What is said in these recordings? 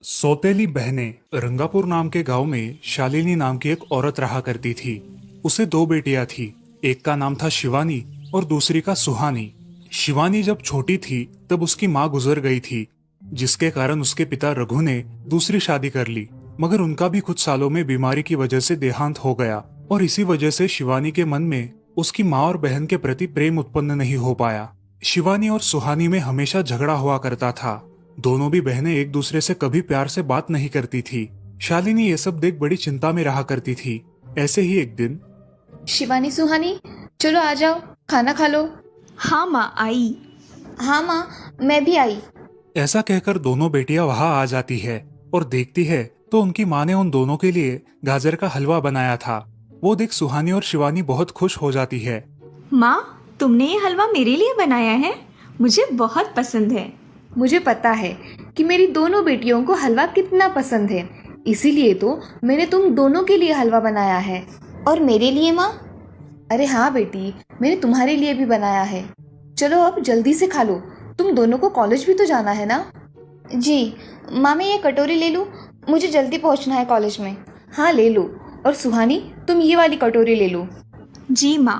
सौतेली बहनें रंगापुर नाम के गांव में शालिनी नाम की एक औरत रहा करती थी। उसे दो बेटियां थी। एक का नाम था शिवानी और दूसरी का सुहानी। शिवानी जब छोटी थी तब उसकी माँ गुजर गई थी, जिसके कारण उसके पिता रघु ने दूसरी शादी कर ली। मगर उनका भी कुछ सालों में बीमारी की वजह से देहांत हो गया और इसी वजह से शिवानी के मन में उसकी माँ और बहन के प्रति प्रेम उत्पन्न नहीं हो पाया। शिवानी और सुहानी में हमेशा झगड़ा हुआ करता था। दोनों भी बहनें एक दूसरे से कभी प्यार से बात नहीं करती थी। शालिनी ये सब देख बड़ी चिंता में रहा करती थी। ऐसे ही एक दिन शिवानी सुहानी, चलो आ जाओ, खाना खा लो। हाँ माँ आई। हाँ माँ, मैं भी आई। ऐसा कहकर दोनों बेटियां वहां आ जाती है और देखती है तो उनकी माँ ने उन दोनों के लिए गाजर का हलवा बनाया था। वो देख सुहानी और शिवानी बहुत खुश हो जाती है। माँ, तुमने ये हलवा मेरे लिए बनाया है? मुझे बहुत पसंद है। मुझे पता है कि मेरी दोनों बेटियों को हलवा कितना पसंद है, इसीलिए तो मैंने तुम दोनों के लिए हलवा बनाया है। और मेरे लिए माँ? अरे हाँ बेटी, मैंने तुम्हारे लिए भी बनाया है। चलो अब जल्दी से खा लो, तुम दोनों को कॉलेज भी तो जाना है ना। जी माँ, मैं ये कटोरी ले लूँ? मुझे जल्दी पहुँचना है कॉलेज में। हाँ ले लो। और सुहानी, तुम ये वाली कटोरी ले लो। जी माँ।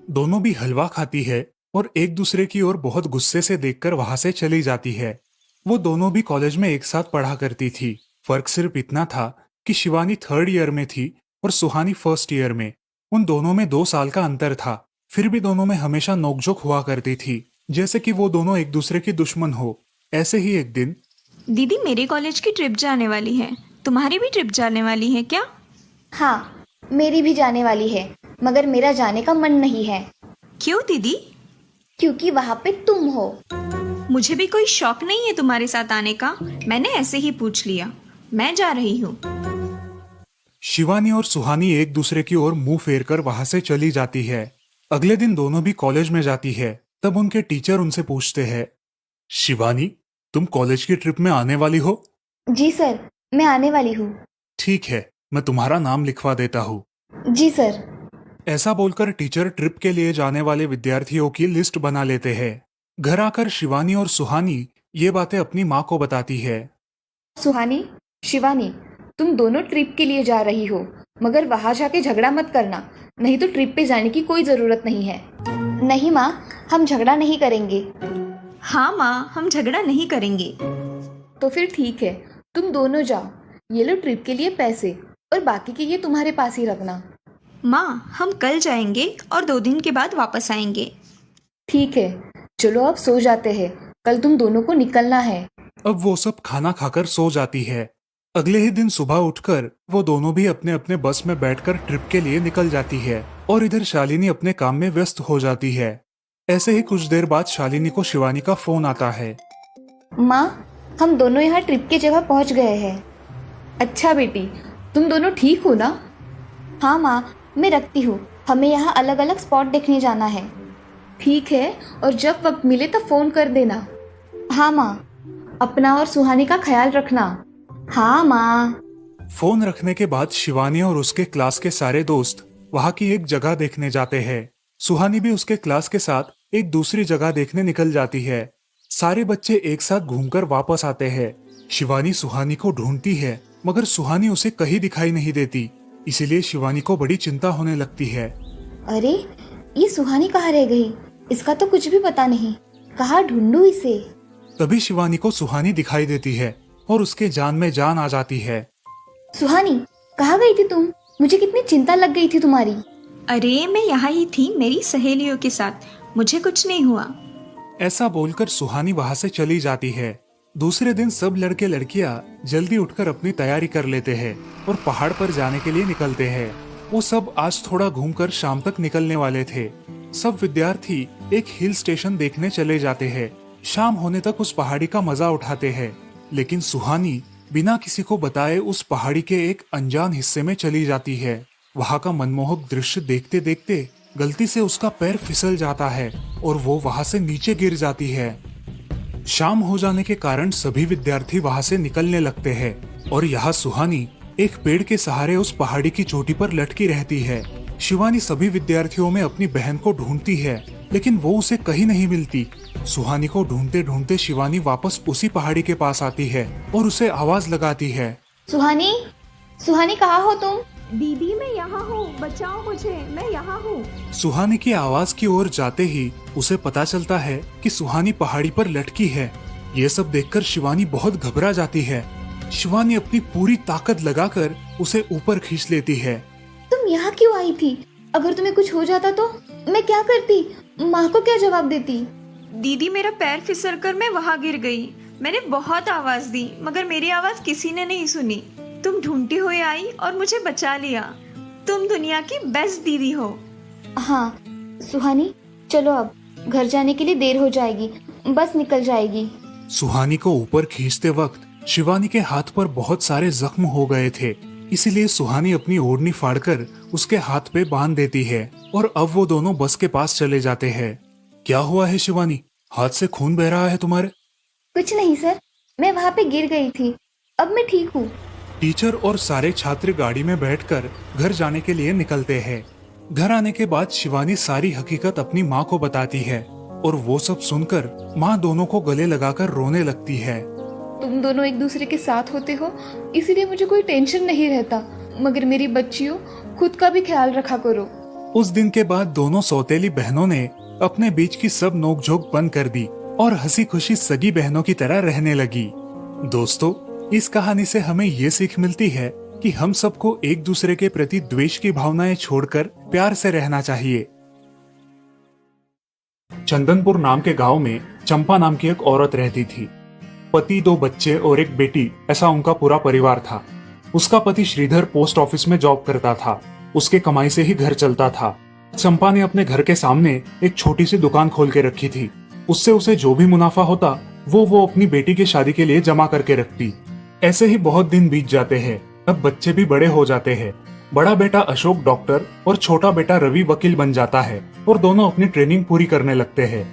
दोनों भी हलवा खाती है और एक दूसरे की ओर बहुत गुस्से से देखकर वहां से चली जाती है। वो दोनों भी कॉलेज में एक साथ पढ़ा करती थी। फर्क सिर्फ इतना था कि शिवानी 3rd ईयर में थी और सुहानी 1st ईयर में। उन दोनों में 2 साल का अंतर था। फिर भी दोनों में हमेशा नोकझोंक हुआ करती थी, जैसे कि वो दोनों एक दूसरे की दुश्मन हो। ऐसे ही एक दिन दीदी, मेरे कॉलेज की ट्रिप जाने वाली है। तुम्हारी भी ट्रिप जाने वाली है क्या? हाँ, मेरी भी जाने वाली है, मगर मेरा जाने का मन नहीं है। क्यों दीदी? क्योंकि वहाँ पे तुम हो। मुझे भी कोई शौक नहीं है तुम्हारे साथ आने का। मैंने ऐसे ही पूछ लिया। मैं जा रही हूँ। शिवानी और सुहानी एक दूसरे की ओर मुंह फेरकर वहां से चली जाती है। अगले दिन दोनों भी कॉलेज में जाती है। तब उनके टीचर उनसे पूछते हैं, शिवानी, तुम कॉलेज की ट्रिप में आने वाली हो? जी सर, मैं आने वाली हूँ। ठीक है, मैं तुम्हारा नाम लिखवा देता हूँ। जी सर। ऐसा बोलकर टीचर ट्रिप के लिए जाने वाले विद्यार्थियों की लिस्ट बना लेते हैं। घर आकर शिवानी और सुहानी ये बातें अपनी माँ को बताती है। सुहानी, शिवानी, तुम दोनों ट्रिप के लिए जा रही हो, मगर वहां जाके झगड़ा मत करना, नहीं तो ट्रिप पे जाने की कोई ज़रूरत नहीं है। नहीं माँ, हम झगड़ा नहीं करेंगे। हाँ माँ, हम झगड़ा नहीं करेंगे। तो फिर ठीक है, तुम दोनों जाओ। ये लो ट्रिप के लिए पैसे, और बाकी के ये तुम्हारे पास ही रखना। माँ, हम कल जाएंगे और 2 दिन के बाद वापस आएंगे। ठीक है, चलो अब सो जाते हैं, कल तुम दोनों को निकलना है। अब वो सब खाना खाकर सो जाती है। अगले ही दिन सुबह उठकर वो दोनों भी अपने अपने बस में बैठकर ट्रिप के लिए निकल जाती है और इधर शालिनी अपने काम में व्यस्त हो जाती है। ऐसे ही कुछ देर बाद शालिनी को शिवानी का फोन आता है। माँ, हम दोनों यहाँ ट्रिप की जगह पहुँच गए हैं। अच्छा बेटी, तुम दोनों ठीक हो ना? हाँ माँ, मैं रखती हूँ, हमें यहाँ अलग अलग स्पॉट देखने जाना है। ठीक है, और जब वक्त मिले तो फ़ोन कर देना। हाँ माँ, अपना और सुहानी का ख्याल रखना। हाँ माँ। फोन रखने के बाद शिवानी और उसके क्लास के सारे दोस्त वहाँ की एक जगह देखने जाते हैं। सुहानी भी उसके क्लास के साथ एक दूसरी जगह देखने निकल जाती है। सारे बच्चे एक साथ घूमकर वापस आते हैं। शिवानी सुहानी को ढूंढती है, मगर सुहानी उसे कहीं दिखाई नहीं देती। इसीलिए शिवानी को बड़ी चिंता होने लगती है। अरे, ये सुहानी कहाँ रह गई? इसका तो कुछ भी पता नहीं, कहाँ ढूंढूं इसे? तभी शिवानी को सुहानी दिखाई देती है और उसके जान में जान आ जाती है। सुहानी, कहाँ गई थी तुम? मुझे कितनी चिंता लग गई थी तुम्हारी। अरे, मैं यहाँ ही थी मेरी सहेलियों के साथ। मुझे कुछ नहीं हुआ। ऐसा बोलकर सुहानी वहाँ से चली जाती है। दूसरे दिन सब लड़के लड़कियाँ जल्दी उठकर अपनी तैयारी कर लेते हैं और पहाड़ पर जाने के लिए निकलते हैं। वो सब आज थोड़ा घूमकर शाम तक निकलने वाले थे। सब विद्यार्थी एक हिल स्टेशन देखने चले जाते हैं। शाम होने तक उस पहाड़ी का मजा उठाते हैं, लेकिन सुहानी बिना किसी को बताए उस पहाड़ी के एक अनजान हिस्से में चली जाती है। वहाँ का मनमोहक दृश्य देखते देखते गलती से उसका पैर फिसल जाता है और वो वहाँ से नीचे गिर जाती है। शाम हो जाने के कारण सभी विद्यार्थी वहाँ से निकलने लगते हैं और यहाँ सुहानी एक पेड़ के सहारे उस पहाड़ी की चोटी पर लटकी रहती है। शिवानी सभी विद्यार्थियों में अपनी बहन को ढूंढती है, लेकिन वो उसे कहीं नहीं मिलती। सुहानी को ढूंढते ढूंढते शिवानी वापस उसी पहाड़ी के पास आती है और उसे आवाज लगाती है। सुहानी, सुहानी कहाँ हो तुम? दीदी मैं यहाँ हूँ, बचाओ मुझे, मैं यहाँ हूँ। सुहानी की आवाज की ओर जाते ही उसे पता चलता है कि सुहानी पहाड़ी पर लटकी है। ये सब देखकर शिवानी बहुत घबरा जाती है। शिवानी अपनी पूरी ताकत लगाकर उसे ऊपर खींच लेती है। तुम यहाँ क्यों आई थी? अगर तुम्हें कुछ हो जाता तो मैं क्या करती? माँ को क्या जवाब देती? दीदी मेरा पैर फिसल कर मैं वहाँ गिर गई। मैंने बहुत आवाज दी मगर मेरी आवाज किसी ने नहीं सुनी। तुम ढूंढती हुई आई और मुझे बचा लिया। तुम दुनिया की बेस्ट दीदी हो। हाँ सुहानी, चलो अब घर जाने के लिए देर हो जाएगी, बस निकल जाएगी। सुहानी को ऊपर खींचते वक्त शिवानी के हाथ पर बहुत सारे जख्म हो गए थे, इसीलिए सुहानी अपनी ओढ़नी फाड़कर उसके हाथ पे बांध देती है और अब वो दोनों बस के पास चले जाते हैं। क्या हुआ है शिवानी, हाथ से खून बह रहा है तुम्हारे? कुछ नहीं सर, मैं वहाँ पे गिर गई थी, अब मैं ठीक हूँ। टीचर और सारे छात्र गाड़ी में बैठकर घर जाने के लिए निकलते हैं। घर आने के बाद शिवानी सारी हकीकत अपनी माँ को बताती है और वो सब सुनकर माँ दोनों को गले लगाकर रोने लगती है। तुम दोनों एक दूसरे के साथ होते हो, इसीलिए मुझे कोई टेंशन नहीं रहता, मगर मेरी बच्चियों, खुद का भी ख्याल रखा करो। उस दिन के बाद दोनों सौतेली बहनों ने अपने बीच की सब नोकझोंक बंद कर दी और हंसी खुशी सगी बहनों की तरह रहने लगी। दोस्तों, इस कहानी से हमें ये सीख मिलती है कि हम सबको एक दूसरे के प्रति द्वेष की भावनाएं छोड़कर प्यार से रहना चाहिए। चंदनपुर नाम के गांव में चंपा नाम की एक औरत रहती थी। पति, 2 बच्चे और एक बेटी, ऐसा उनका पूरा परिवार था। उसका पति श्रीधर पोस्ट ऑफिस में जॉब करता था। उसके कमाई से ही घर चलता था। चंपा ने अपने घर के सामने एक छोटी सी दुकान खोल के रखी थी। उससे उसे जो भी मुनाफा होता वो अपनी बेटी की शादी के लिए जमा करके रखती। ऐसे ही बहुत दिन बीत जाते हैं। अब बच्चे भी बड़े हो जाते हैं। बड़ा बेटा अशोक डॉक्टर और छोटा बेटा रवि वकील बन जाता है और दोनों अपनी ट्रेनिंग पूरी करने लगते हैं।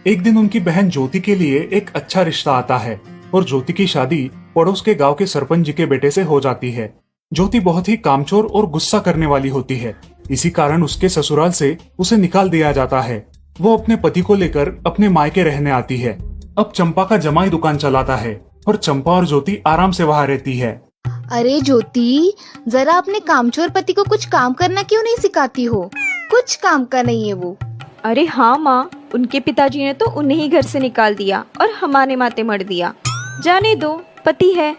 एक दिन उनकी बहन ज्योति के लिए एक अच्छा रिश्ता आता है और ज्योति की शादी पड़ोस के गांव के सरपंच जी के बेटे से हो जाती है। ज्योति बहुत ही कामचोर और गुस्सा करने वाली होती है। इसी कारण उसके ससुराल से उसे निकाल दिया जाता है। वो अपने पति को लेकर अपने मायके रहने आती है। अब चंपा का जमाई दुकान चलाता है और चंपा और ज्योति आराम से वहाँ रहती है। अरे ज्योति, जरा अपने कामचोर पति को कुछ काम करना क्यों नहीं सिखाती हो? कुछ काम का नहीं है वो। अरे हाँ माँ, उनके पिताजी ने तो उन्हें ही घर से निकाल दिया और हमारे माथे मर दिया। जाने दो, पति है।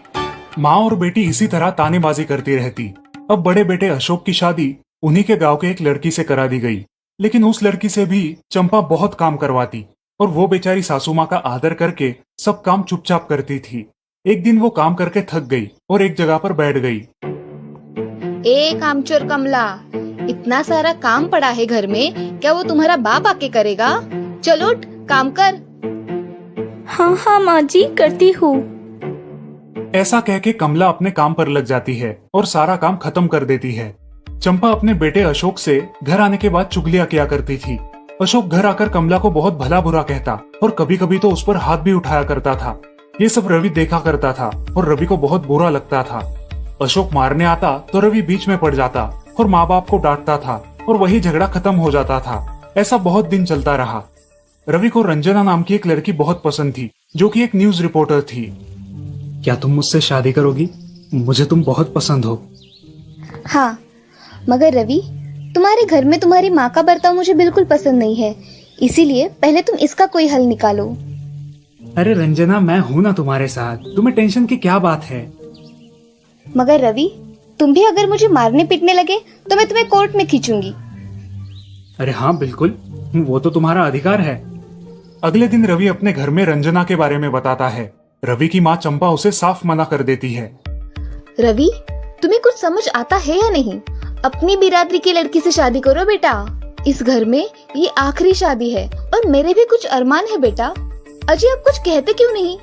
माँ और बेटी इसी तरह तानेबाजी करती रहती। अब बड़े बेटे अशोक की शादी उन्हीं के गांव के एक लड़की से करा दी गई, लेकिन उस लड़की से भी चंपा बहुत काम करवाती और वो बेचारी सासू माँ का आदर करके सब काम चुपचाप करती थी। एक दिन वो काम करके थक गई और एक जगह पर बैठ गई। ए कामचोर कमला, इतना सारा काम पड़ा है घर में, क्या वो तुम्हारा बाप आके करेगा? चलो उठ, काम कर। हाँ हाँ माँ जी, करती हूँ। ऐसा कह के कमला अपने काम पर लग जाती है और सारा काम खत्म कर देती है। चंपा अपने बेटे अशोक से घर आने के बाद चुगलियां किया करती थी। अशोक घर आकर कमला को बहुत भला बुरा कहता और कभी कभी तो उस पर हाथ भी उठाया करता था। ये सब रवि देखा करता था और रवि को बहुत बुरा लगता था। अशोक मारने आता तो रवि बीच में पड़ जाता और माँ बाप को डांटता था और वही झगड़ा खत्म हो जाता था। ऐसा बहुत दिन चलता रहा। रवि को रंजना नाम की एक लड़की बहुत पसंद थी, जो कि एक न्यूज रिपोर्टर थी। क्या तुम मुझसे शादी करोगी? मुझे तुम बहुत पसंद हो। हाँ, मगर रवि, तुम्हारे घर में तुम्हारी माँ का बर्ताव मुझे बिल्कुल पसंद नहीं है, इसीलिए पहले तुम इसका कोई हल निकालो। अरे रंजना, मैं हूँ ना तुम्हारे साथ, तुम्हें टेंशन की क्या बात है? मगर रवि, तुम भी अगर मुझे मारने पीटने लगे तो मैं तुम्हें कोर्ट में खींचूंगी। अरे हाँ बिल्कुल, वो तो तुम्हारा अधिकार है। अगले दिन रवि अपने घर में रंजना के बारे में बताता है। रवि की माँ चंपा उसे साफ मना कर देती है। रवि, तुम्हें कुछ समझ आता है या नहीं? अपनी बिरादरी की लड़की से शादी करो बेटा। इस घर में ये आखिरी शादी है और मेरे भी कुछ अरमान है बेटा। अजय, आप कुछ कहते क्यों नहीं?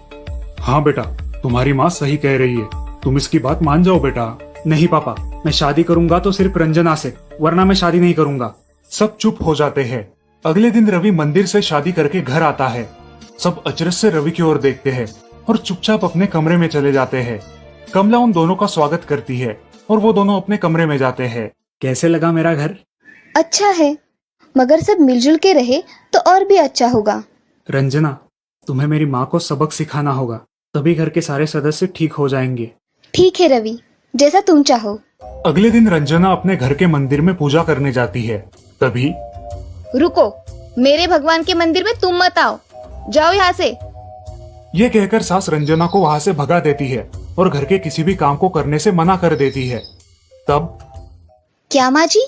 हाँ बेटा, तुम्हारी माँ सही कह रही है, तुम इसकी बात मान जाओ बेटा। नहीं पापा, मैं शादी करूंगा तो सिर्फ रंजना से, वरना मैं शादी नहीं करूंगा। सब चुप हो जाते हैं। अगले दिन रवि मंदिर से शादी करके घर आता है। सब अचरज से रवि की ओर देखते हैं और चुपचाप अपने कमरे में चले जाते हैं। कमला उन दोनों का स्वागत करती है और वो दोनों अपने कमरे में जाते हैं। कैसे लगा मेरा घर? अच्छा है, मगर सब मिलजुल के रहे तो और भी अच्छा होगा। रंजना, तुम्हें मेरी माँ को सबक सिखाना होगा, तभी घर के सारे सदस्य ठीक हो जाएंगे। ठीक है रवि, जैसा तुम चाहो। अगले दिन रंजना अपने घर के मंदिर में पूजा करने जाती है। तभी रुको, मेरे भगवान के मंदिर में तुम मत आओ, जाओ यहाँ से। ये कहकर सास रंजना को वहाँ से भगा देती है और घर के किसी भी काम को करने से मना कर देती है। तब क्या माँ जी,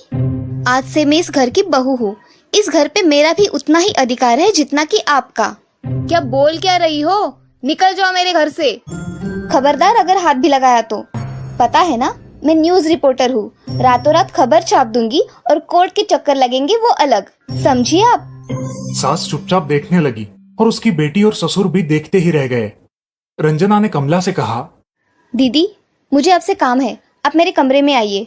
आज से मैं इस घर की बहू हूँ। इस घर पे मेरा भी उतना ही अधिकार है जितना कि आपका। क्या बोल क्या रही हो? निकल जाओ मेरे घर से। खबरदार अगर हाथ भी लगाया तो। पता है ना, मैं न्यूज रिपोर्टर हूँ। रातों रात खबर छाप दूंगी और कोर्ट के चक्कर लगेंगे वो अलग, समझिए आप। सास चुपचाप देखने लगी और उसकी बेटी और ससुर भी देखते ही रह गए। रंजना ने कमला से कहा, दीदी मुझे आपसे काम है, आप मेरे कमरे में आइए।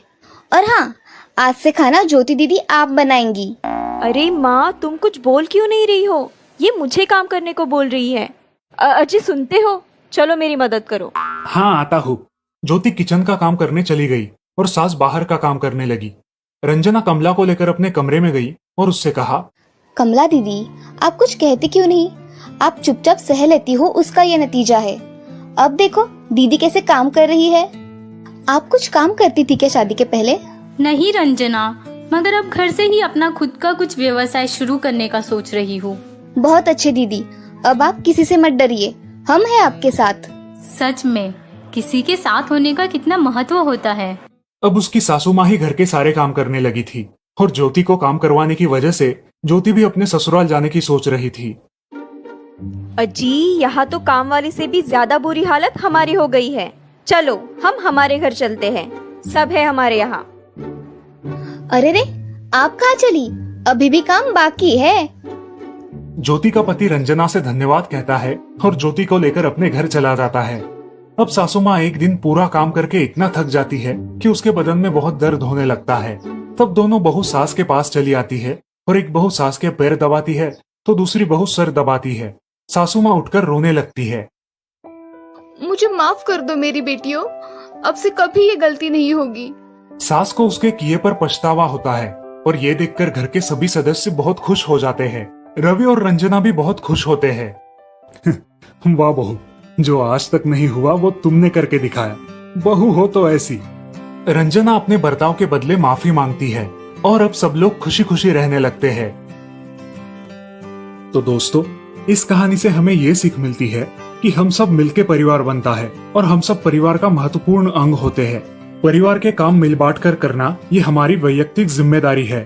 और हाँ, आज से खाना ज्योति दीदी आप बनाएंगी। अरे माँ, तुम कुछ बोल क्यों नहीं रही हो? ये मुझे काम करने को बोल रही है। अजय सुनते हो? चलो मेरी मदद करो। हाँ आता हूँ। ज्योति किचन का काम करने चली गई और सास बाहर का काम करने लगी। रंजना कमला को लेकर अपने कमरे में गई और उससे कहा, कमला दीदी, आप कुछ कहते क्यों नहीं? आप चुपचाप सह लेती हो, उसका ये नतीजा है। अब देखो दीदी कैसे काम कर रही है। आप कुछ काम करती थी क्या शादी के पहले? नहीं रंजना, मगर अब घर से ही अपना खुद का कुछ व्यवसाय शुरू करने का सोच रही हूँ। बहुत अच्छे दीदी, अब आप किसी से मत डरिए, हम हैं आपके साथ। सच में किसी के साथ होने का कितना महत्व होता है। अब उसकी सासू माँ ही घर के सारे काम करने लगी थी और ज्योति को काम करवाने की वजह से ज्योति भी अपने ससुराल जाने की सोच रही थी। अजी, यहाँ तो काम वाली से भी ज्यादा बुरी हालत हमारी हो गई है। चलो हम हमारे घर चलते हैं, सब है हमारे यहाँ। अरे रे, आप कहाँ चली? अभी भी काम बाकी है। ज्योति का पति रंजना से धन्यवाद कहता है और ज्योति को लेकर अपने घर चला जाता है। अब सासू माँ एक दिन पूरा काम करके इतना थक जाती है कि उसके बदन में बहुत दर्द होने लगता है। तब दोनों बहू सास के पास चली आती है और एक बहू सास के पैर दबाती है तो दूसरी बहू सर दबाती है। सासू माँ उठकर रोने लगती है। मुझे माफ कर दो मेरी बेटियों, अब से कभी ये गलती नहीं होगी। सास को उसके किए पर पछतावा होता है और ये देखकर घर के सभी सदस्य बहुत खुश हो जाते हैं। रवि और रंजना भी बहुत खुश होते हैं। वाह बहू, जो आज तक नहीं हुआ वो तुमने करके दिखाया। बहू हो तो ऐसी। रंजना अपने बर्ताव के बदले माफी मांगती है और अब सब लोग खुशी खुशी रहने लगते हैं। तो दोस्तों, इस कहानी से हमें ये सीख मिलती है कि हम सब मिलके परिवार बनता है और हम सब परिवार का महत्वपूर्ण अंग होते हैं। परिवार के काम मिल बांट कर करना ये हमारी वैयक्तिक जिम्मेदारी है।